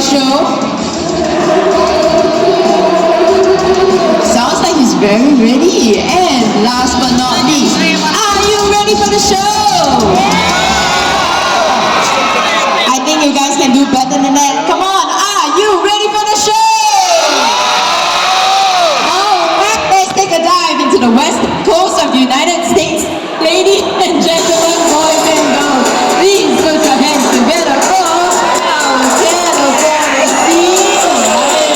show? Sounds like he's very ready. And last but not least, are you ready for the show? I think you guys can do better than that. Come on, are you ready for the show? Alright, let's take a dive into the west coast of the United States. Ladies and gentlemen, boys and girls, please put your hands together for our California Sea Lions.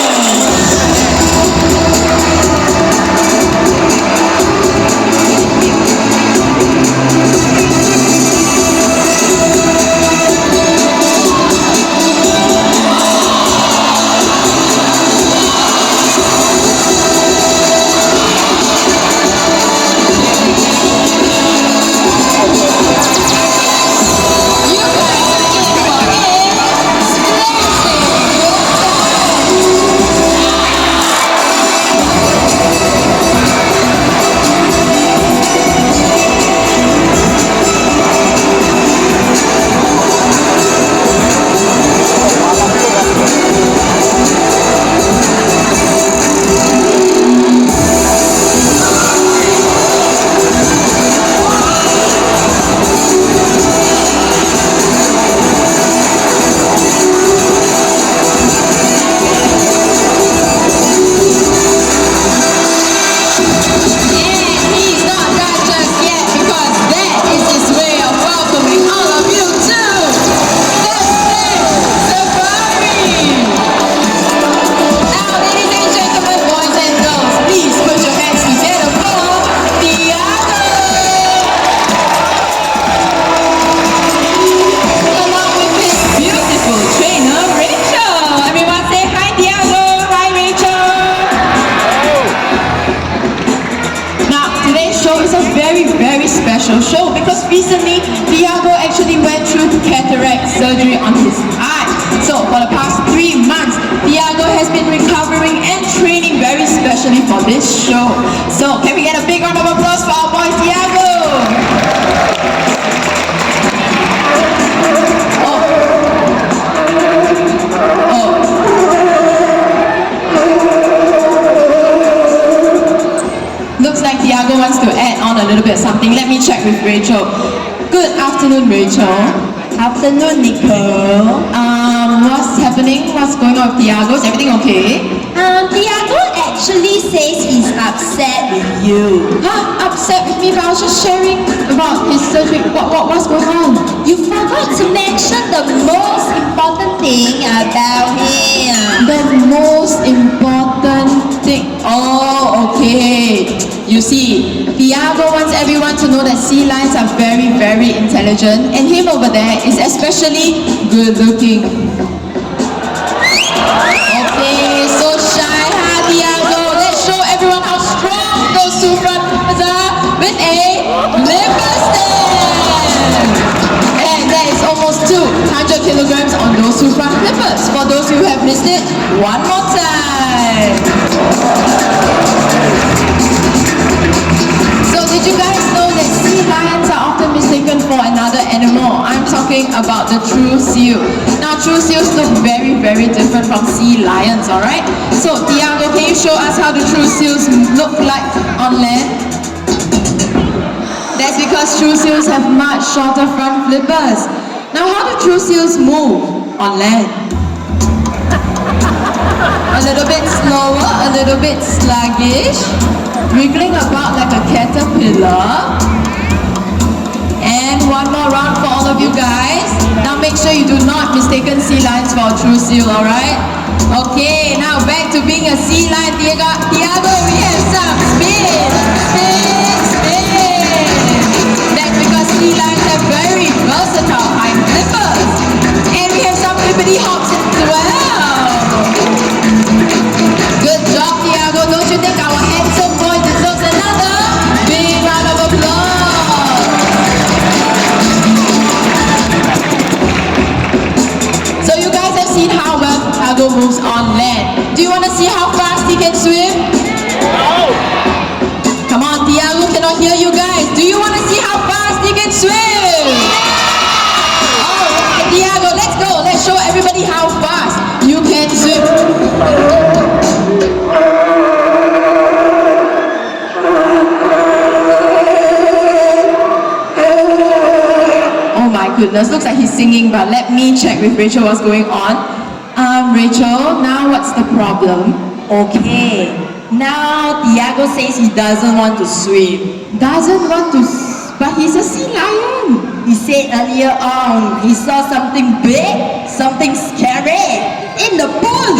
Show because recently Thiago actually went through cataract surgery on his eye. So for the past 3 months, Thiago has been recovering and training very specially for this show. So can we get a big round of applause for our boy Thiago? Looks like Thiago wants to add on a little bit something. Let me check with Rachel. Good afternoon, Rachel. Afternoon, Nicole. What's happening? What's going on with Thiago? Is everything okay? Thiago actually says he's upset with you. Huh? Upset with me? But I was just sharing about his surgery. What's going on? You forgot to mention the most important thing about him. The most important thing. Oh, okay. You see, Thiago wants everyone to know that sea lions are very, very intelligent, and him over there is especially good looking. Okay, so shy, huh, Thiago? Let's show everyone how strong those two front paws are with a liver stand. And that is almost 200 kilograms on those two front flippers. For those who have missed it, one more time. So did you guys know that sea lions are often mistaken for another animal? I'm talking about the true seal. Now true seals look very, very different from sea lions, alright? So Thiago, can you show us how the true seals look like on land? That's because true seals have much shorter front flippers. Now how do true seals move on land? A little bit slower, a little bit sluggish, wriggling about like a caterpillar. And one more round for all of you guys. Now make sure you do not mistaken sea lions for a true seal, alright? Okay, now back to being a sea lion. Thiago, we have some spin, spin, spin. That's because sea lions have very versatile hind flippers. And we have some flippity hops as well. Good job, Thiago. Don't you think our handsome boy deserves another big round of applause? So you guys have seen how well Thiago moves on land. Do you want to see how fast he can swim? No. Come on, Thiago cannot hear you guys. Do you want to see how fast he can swim? Alright, Thiago, let's go. Let's show everybody how fast you can Oh my goodness, looks like he's singing, but let me check with Rachel what's going on. Rachel, now what's the problem? Okay. Now Tiago says he doesn't want to swim. Doesn't want to, but he's a sea lion. He said earlier on he saw something big, something scary in the pool.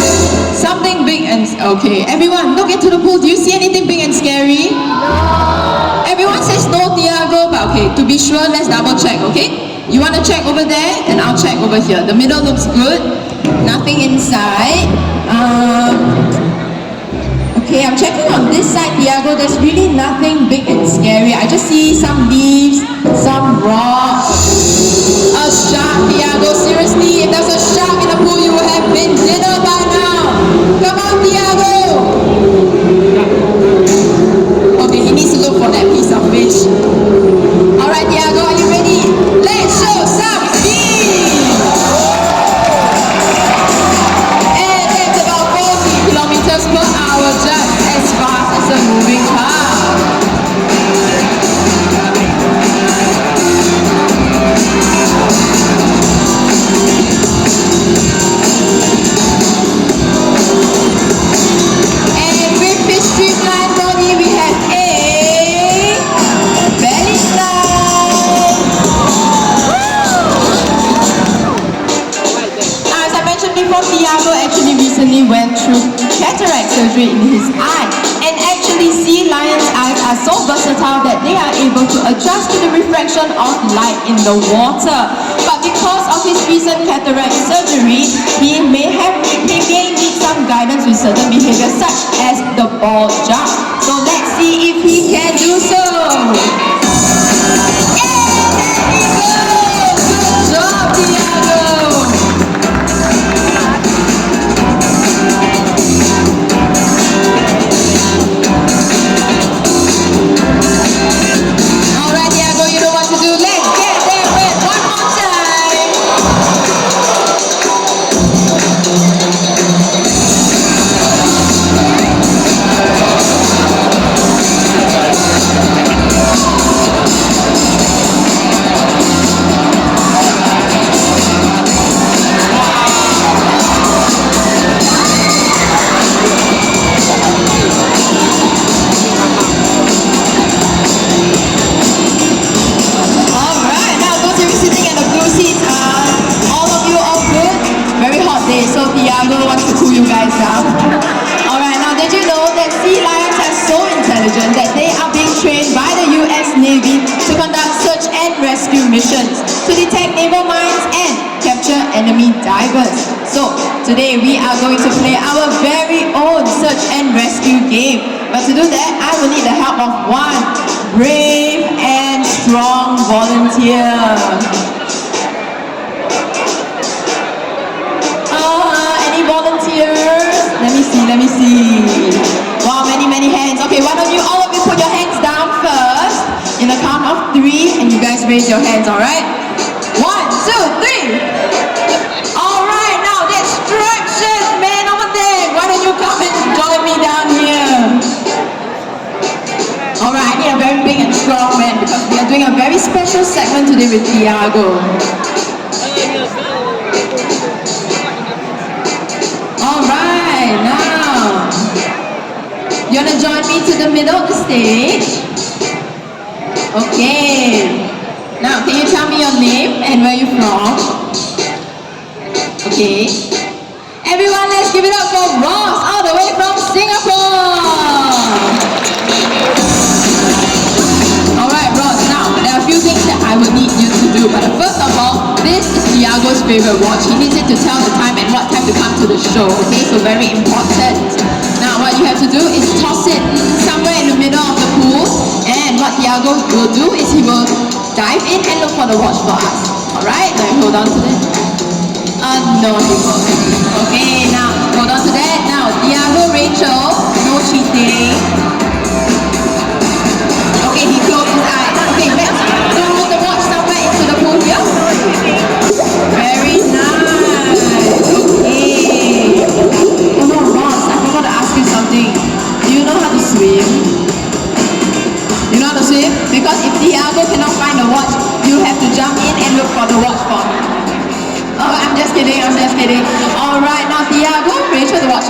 Something big and okay. Everyone, look into the pool. Do you see anything big and scary? No. Everyone says no, Tiago. But okay, to be sure, let's double check. Okay, you want to check over there, and I'll check over here. The middle looks good. Nothing inside. Okay, I'm checking on this side, Tiago. There's really nothing big and scary. I just see some leaves, some rocks. A shark, Tiago. Seriously, if there's a shark in the pool, you would have been dinner by now. Come on, Tiago. Okay, he needs to look for that piece of fish. Alright, Tiago, are you ready? Let's show some speed. And that's about 40 kilometers per hour, just as fast as a moving car. And with his streamlined body, we have a belly slide. As I mentioned before, Tiago actually recently went through cataract surgery in his eye. And actually, sea lions' eyes are so versatile that they are able to adjust to the refraction of light in the water. But because of his recent cataract surgery, he may need some guidance with certain behaviors such as the ball jump. So let's see if he can do so. And there he goes! Good job, Tiago! Alright, Tiago, you know what to do. Let's get there with one more time. Alright, now those of you sitting in the blue seats, all of you all good? Very hot day, so Tiago wants to cool you guys down. Alright, now did you know that sea lions are so intelligent that they are being trained by the US Navy to conduct search and rescue missions to detect naval mines and capture enemy divers. So today we are going to play our very own search and rescue game. But to do that, I will need the help of one brave and strong volunteer. Any volunteers? Let me see. Wow, many hands. Okay, why don't you, all of you put your hands down first in the count of 3 and you guys raise your hands, alright? 1, 2, 3. Alright, now the instructions, man over there. Why don't you come and join me down here? Alright, I need a very big and strong man because we are doing a very special segment today with Tiago. Alright, now you wanna join me to the middle of the stage? Okay. Now, can you tell me your name and where you're from? Okay. Everyone, let's give it up for Ross, all the way from Singapore. Alright, Ross, now there are a few things that I will need you to do. But first of all, this is Tiago's favorite watch. He needs it to tell the time and what time to come to the show. Okay, so very important. Now, what you have to do is toss it somewhere in the middle of the pool. And what Tiago will do is he will dive in and look for the watch for us. Alright, now hold on to that. No, he won't. Okay, now hold on to that. Now, Tiago, Rachel, no cheating. Okay, he closed his eyes. Okay, let's throw the watch somewhere into the pool here. Very nice. Okay. Oh no,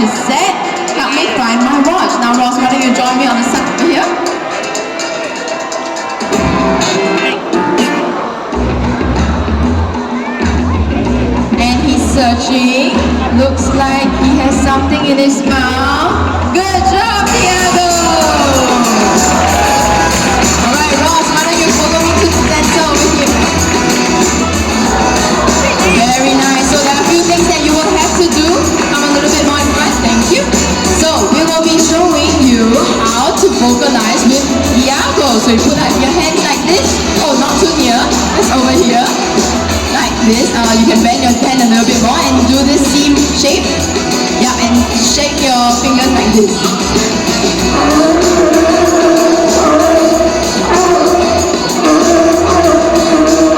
is set. Help me find my watch. Now Ross, why don't you join me on the side over here? And he's searching. Looks like he has something in his mouth. Good job, Tiago! Alright, Ross, why don't you follow me to the center over here? Very nice. So there are a few things that you will have to do. Come a little bit more in front. Thank you. So we will be showing you how to vocalize with Tiago. So you put out your hands like this. Oh, not too near. It's over here. Like this. You can bend your hand a little bit more and do this C shape. Yeah, and shake your fingers like this.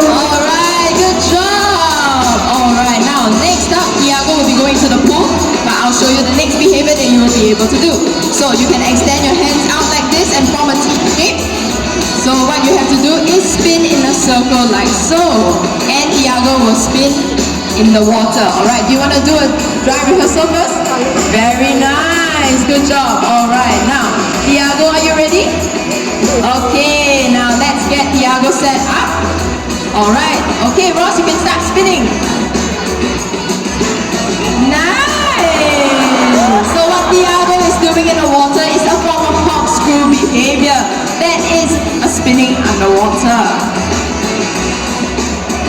Alright, good job. Alright, now next up, Tiago will be going to the pool, but I'll show you the next behavior that you will be able to do. So you can extend your hands out like this and form a T shape. So what you have to do is spin in a circle like so. And Tiago will spin in the water. Alright, do you want to do a dry rehearsal first? Very nice, good job. Alright, now Tiago, are you ready? Okay, now let's get Tiago set up. Alright, okay Ross, you can start spinning. Nice! So what Tiago is doing in the water is a form of corkscrew behavior. That is a spinning underwater.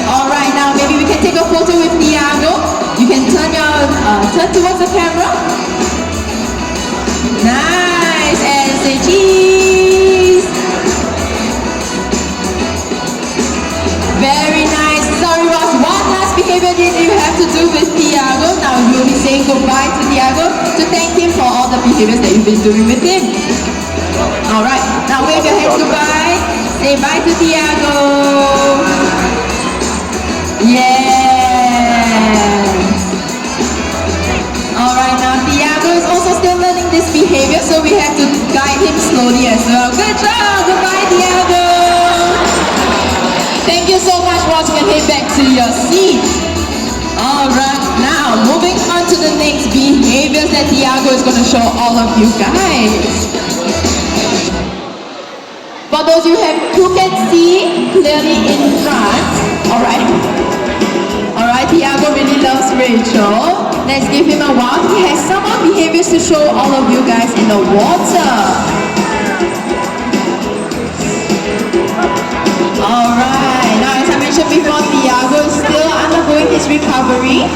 Alright, now maybe we can take a photo with Tiago. You can turn towards the camera. Nice, and say cheese. Very nice. Sorry Ross, one last behavior that you have to do with Tiago. Now you'll be saying goodbye to Tiago to thank him for all the behaviors that you've been doing with him. Alright, now wave your hands goodbye. Say bye to Tiago. Yes. Alright, now Tiago is also still learning this behavior, so we have to guide him slowly as well. Good job! Goodbye, Tiago! Thank you so much, Ross. You can head back to your seat. Alright, now moving on to the next behaviors that Tiago is going to show all of you guys. For those who can see clearly in front, alright, Tiago really loves Rachel. Let's give him a while. He has some more behaviors to show all of you guys in the water. Alright, now as I mentioned before, Tiago is still undergoing his recovery.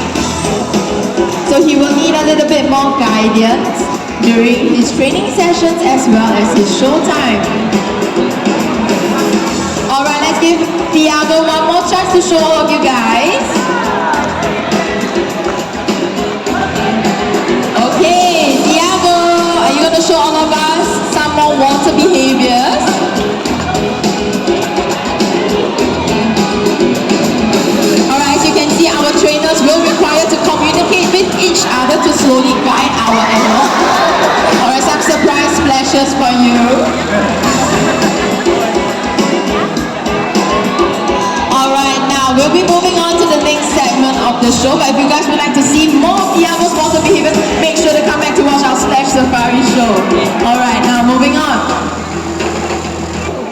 So he will need a little bit more guidance during his training sessions as well as his show time. Alright, let's give Tiago one more chance to show all of you guys. Okay, Tiago, are you going to show all of us some more water behaviors? Alright, as you can see, our trainers will require to communicate with each other to slowly guide our animal. Alright, some surprise splashes for you. We'll be moving on to the next segment of the show, but if you guys would like to see more of Tiago's water behaviors, make sure to come back to watch our Splash Safari show. Alright, now moving on.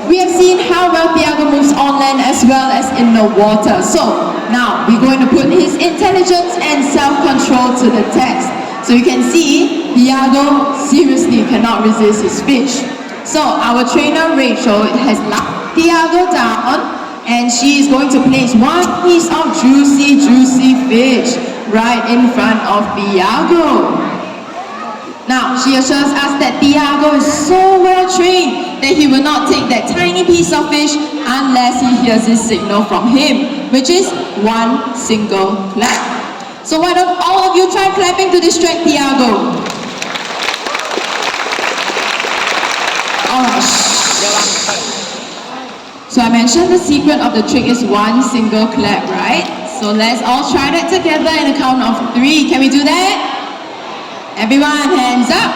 We have seen how well Tiago moves on land as well as in the water. So, now we're going to put his intelligence and self-control to the test. So you can see, Tiago seriously cannot resist his fish. So, our trainer Rachel has locked Tiago down, and she is going to place one piece of juicy fish right in front of Tiago. Now, she assures us that Tiago is so well trained that he will not take that tiny piece of fish unless he hears his signal from him, which is one single clap. So why don't all of you try clapping to distract Tiago? Alright. So I mentioned the secret of the trick is one single clap, right? So let's all try that together in a count of 3. Can we do that? Everyone, hands up.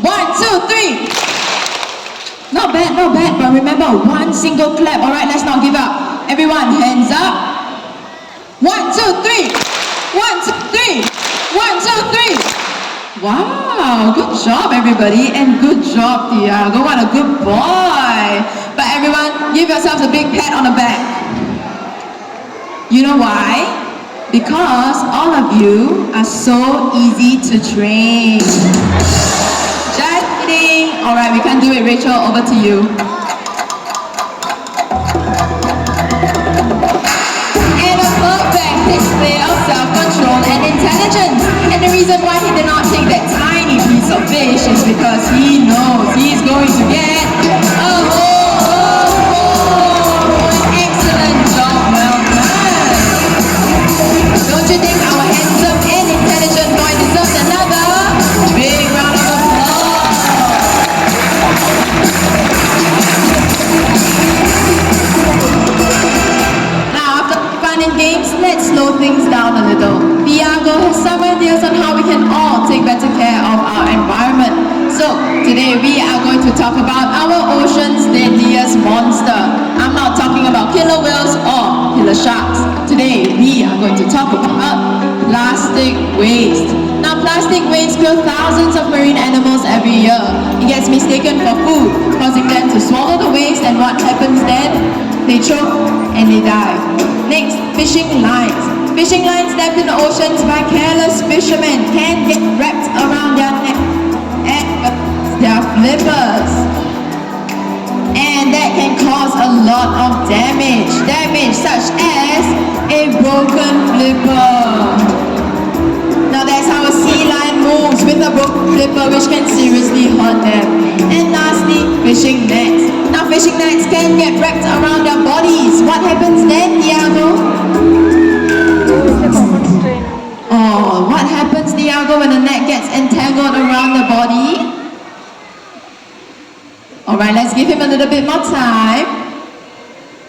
1, 2, 3. Not bad, but remember, one single clap. Alright, let's not give up. Everyone, hands up. 1, 2, 3. 1, 2, 3. 1, 2, 3. Wow, good job everybody, and good job Tiago. What a good boy. But everyone, give yourselves a big pat on the back. You know why? Because all of you are so easy to train. Just kidding. Alright, we can't do it. Rachel, over to you. And a perfect display of self-control and intelligence. And the reason why he did not take that tiny piece of fish is because he knows he's going to get a whole excellent job well done. Don't you think our handsome and intelligent boy deserves another big round of applause? Now, after fun and games, let's slow things down a little. Tiago has some ideas on how we can all take better care of our environment. So, today we are going to talk about our ocean's deadliest monster. I'm not talking about killer whales or killer sharks. Today we are going to talk about plastic waste. Now, plastic waste kills thousands of marine animals every year. It gets mistaken for food, causing them to swallow the waste, and what happens then? They choke and they die. Next, fishing lines. Fishing lines left in the oceans by careless fishermen can get wrapped around their neck and their flippers. And that can cause a lot of damage. Damage such as a broken flipper. Now that's how a sea lion moves, with a broken flipper, which can seriously hurt them. And lastly, fishing nets. Now fishing nets can get wrapped around their bodies. What happens then, Tiago? Oh, what happens, Tiago, when the net gets entangled around the body? Alright, let's give him a little bit more time.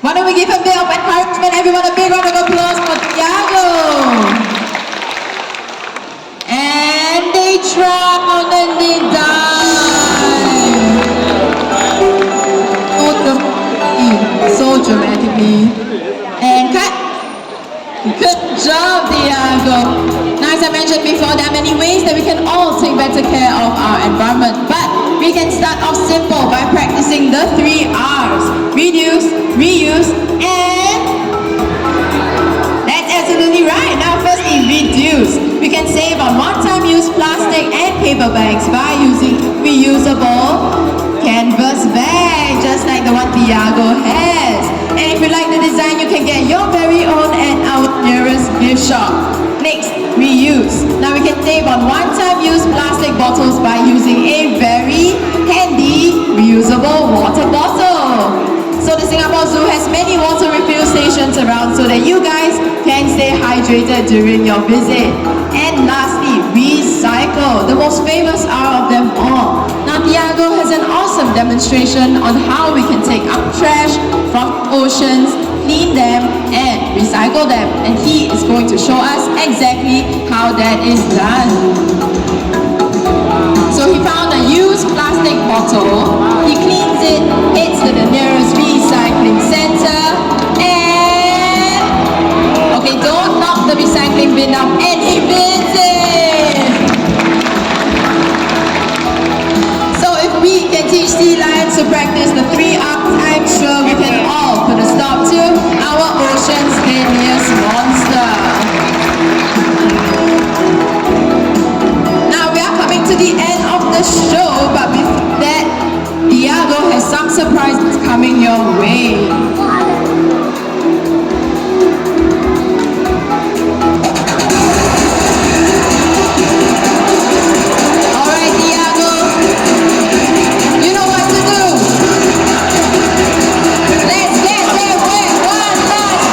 Why don't we give a bit of encouragement, everyone, a big round of applause for Tiago. And they drown and they die. So dramatically. And cut. Good job, Tiago. Now, as I mentioned before, there are many ways that we can all take better care of our environment. But we can start off simple by practicing the 3 R's. Reduce, reuse, and... That's absolutely right. Now, firstly, reduce. We can save on one-time use plastic and paper bags by using reusable canvas bag, just like the one Tiago has. And if you like the design, you can get your very own at our nearest gift shop. Next, reuse. Now we can save on one-time use plastic bottles by using a very handy reusable water bottle. So the Singapore Zoo has many water refill stations around so that you guys can stay hydrated during your visit. And lastly, recycle. The most famous are of them all. Now Tiago has an awesome demonstration on how we can take up trash from oceans, clean them and recycle them, and he is going to show us exactly how that is done. So he found a used plastic bottle, he cleans it, heads to the nearest recycling center, and okay, don't knock the recycling bin up, and he bins it. So if we can teach sea lions to practice the 3 R's, I'm sure we can all put a stop to our ocean's deadliest monster. Now we are coming to the end of the show, but before that, Tiago has some surprises coming your way. Let's get there with one last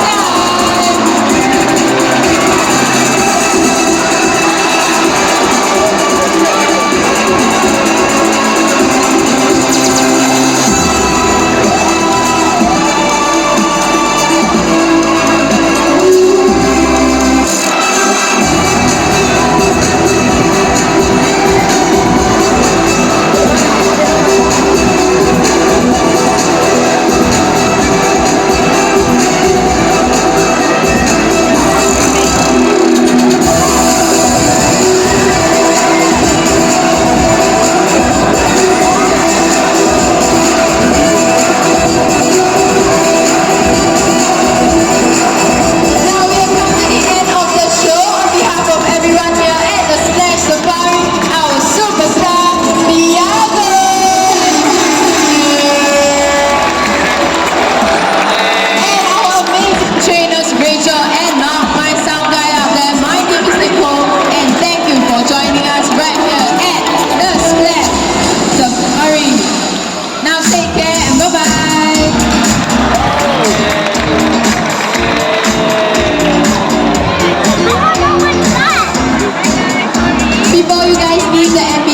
before you guys leave the